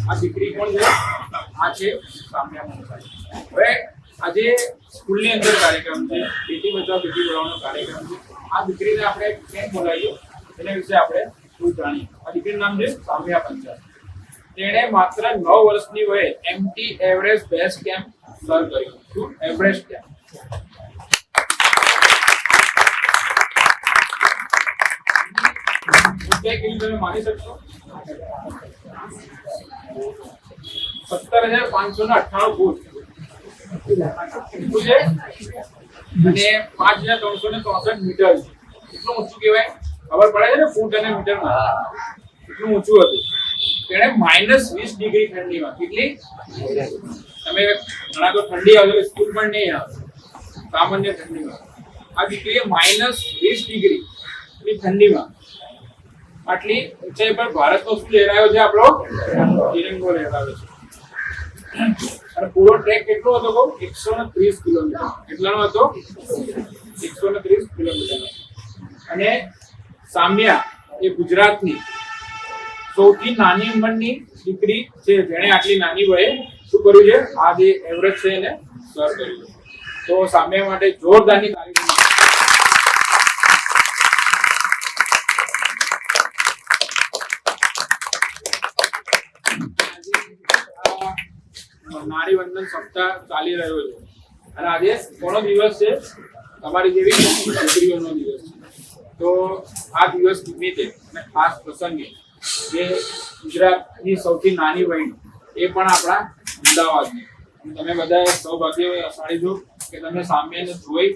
આ દીકરી કોણ છે? આ છે સામ્યા મનસાઈ. હવે આજે સ્કૂલની અંદર કાર્યક્રમ છે, બેટી બચાવો બેટી પઢાઓનો કાર્યક્રમ છે. આ દીકરીને આપણે કેમ બોલાવીએ એના વિશે આપણે થોડું જાણીએ. આ દીકરીનું નામ છે સામ્યા પંચાલ. તેણે માત્ર 9 વર્ષની વયે MT Everest base camp sir કર્યું. શું? Everest camp. તમે માની શકશો 17,598 ફૂટ છે અને 5,364 મીટર છે. કેટલું ઊંચું કહેવાય? ખબર પડે છે ને ફૂટ અને મીટરમાં? એટલું ઊંચું હતું. તેણે -20 ડિગ્રી ઠંડીમાં, કેટલી? તમે ઘણા તો ઠંડી આવે સ્કૂલ પણ નહીં આવે, સામાન્ય ઠંડીમાં આ દીકરીએ -20 ડિગ્રી ઠંડીમાં આટલી ઊંચાઈ પર ભારતનો શું લહેરાયો છે? આપણો તિરંગો લહેરાયો છે. અને પૂરો ટ્રેક કેટલો હતો? 130 કિલોમીટર. કેટલાનો હતો? 130 કિલોમીટર. અને સામ્યા એ ગુજરાતની સૌથી નાની ઉંમરની દીકરી છે જેણે આટલી નાની વયે શું કર્યું છે? આ જે એવરેસ્ટ છે એને સર કર્યું. તો સામ્યા માટે જોરદારની તારીફ. નારી વંદન સપ્તાહ ચાલી રહ્યો છે અને આજે કોનો દિવસ છે? તમારી જેવી દીકરીઓનો દિવસ છે. તો આ દિવસ નિમિત્તે અને ખાસ પ્રસંગે જે ગુજરાતની સૌથી નાની વયની એ પણ આપણા અમદાવાદની, તમે બધાએ સૌભાગ્યશાળી છો કે તમે સામ્યાને જોઈ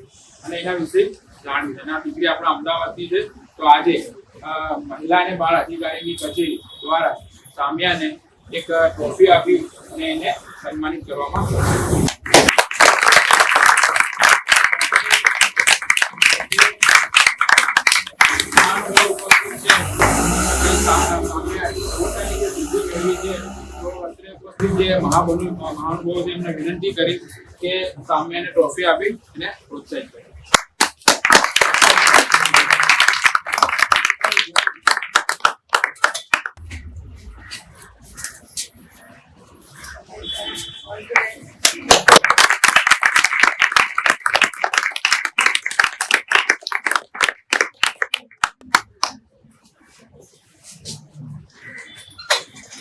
અને એના વિશે જાણ્યું. અને આ દીકરી આપણા અમદાવાદની છે. તો આજે મહિલા અને બાળ અધિકારીની કચેરી દ્વારા સામ્યાને એક ટ્રોફી આપી અને એને સન્માનિત કરવામાં આવ્યો. જે મહાનુભાવો છે એમને વિનંતી કરી કે સામ્યાને ટ્રોફી આપી અને પ્રોત્સાહિત